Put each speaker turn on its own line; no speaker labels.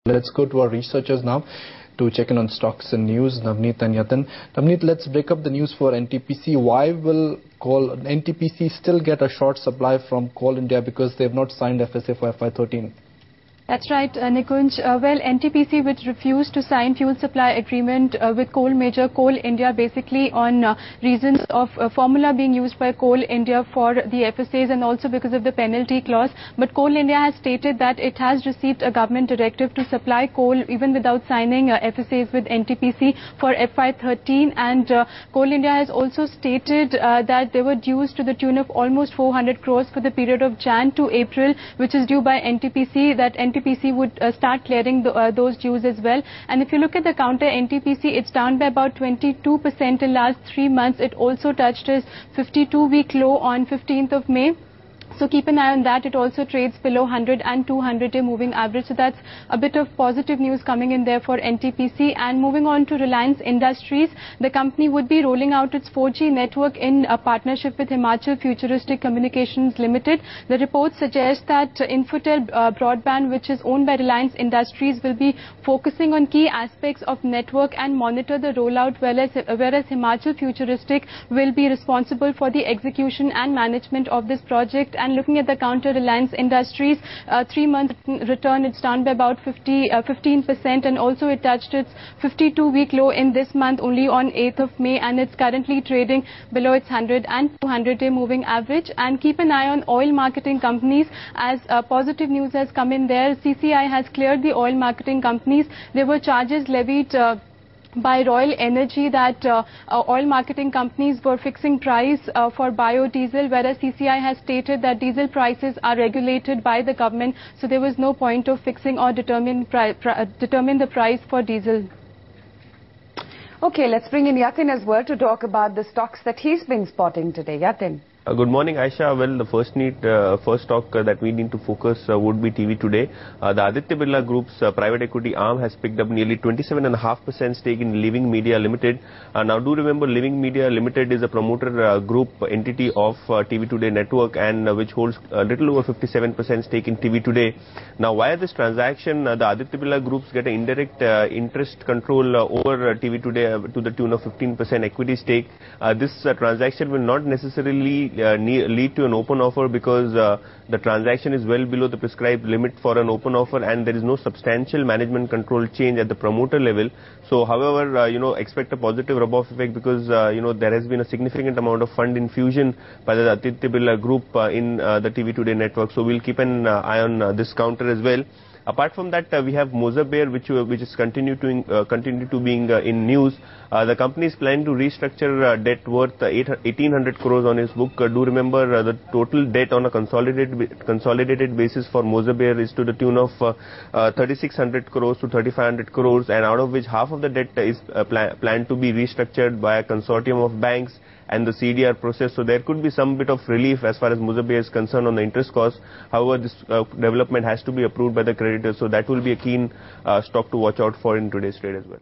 Let's go to our researchers now to check in on stocks and news, Navneet and Yatin. Navneet, let's break up the news for NTPC. Why will NTPC still get a short supply from Coal India because they have not signed FSA for FY13?
That's right, Nikunj. Well, NTPC, which refused to sign fuel supply agreement with coal major Coal India, basically on reasons of formula being used by Coal India for the FSAs and also because of the penalty clause. But Coal India has stated that it has received a government directive to supply coal even without signing FSAs with NTPC for FY13. And Coal India has also stated that there were dues to the tune of almost 400 crores for the period of Jan to April, which is due by NTPC, that NTPC would start clearing those dues as well. And if you look at the counter NTPC, it's down by about 22% in last 3 months. It also touched its 52-week low on 15th of May. So keep an eye on that. It also trades below 100 and 200-day moving average. So that's a bit of positive news coming in there for NTPC. And moving on to Reliance Industries, the company would be rolling out its 4G network in a partnership with Himachal Futuristic Communications Limited. The report suggests that Infotel Broadband, which is owned by Reliance Industries, will be focusing on key aspects of network and monitor the rollout, whereas Himachal Futuristic will be responsible for the execution and management of this project. And looking at the counter Reliance Industries, 3-month return, it's down by about 15%, and also it touched its 52-week low in this month only on 8th of May, and it's currently trading below its 100 and 200-day moving average. And keep an eye on oil marketing companies, as positive news has come in there. CCI has cleared the oil marketing companies. There were charges levied by Royal Energy that oil marketing companies were fixing price for biodiesel, whereas CCI has stated that diesel prices are regulated by the government, so there was no point of fixing or determine the price for diesel.
Okay, let's bring in Yatin as well to talk about the stocks that he's been spotting today. Yatin.
Good morning, Aisha. Well, the first stock that we need to focus would be TV Today. The Aditya Birla Group's private equity arm has picked up nearly 27.5% stake in Living Media Limited. Now, do remember, Living Media Limited is a promoter group entity of TV Today network, and which holds a little over 57% stake in TV Today. Now, via this transaction, the Aditya Birla Groups get an indirect interest control over TV Today to the tune of 15% equity stake. This transaction will not necessarily lead to an open offer, because the transaction is well below the prescribed limit for an open offer, and there is no substantial management control change at the promoter level. So, however, expect a positive rub-off effect, because there has been a significant amount of fund infusion by the Aditya Birla Group in the TV Today network. So we'll keep an eye on this counter as well. Apart from that, we have Mozaber, which is continue to being in news. The company is planning to restructure debt worth 1,800 crores on its book. Do remember, the total debt on a consolidated basis for Mozaber is to the tune of 3,600 crores to 3,500 crores, and out of which half of the debt is planned to be restructured by a consortium of banks and the CDR process. So there could be some bit of relief as far as Mozaber is concerned on the interest cost. However, this development has to be approved by the creditors, so that will be a keen stock to watch out for in today's trade as well.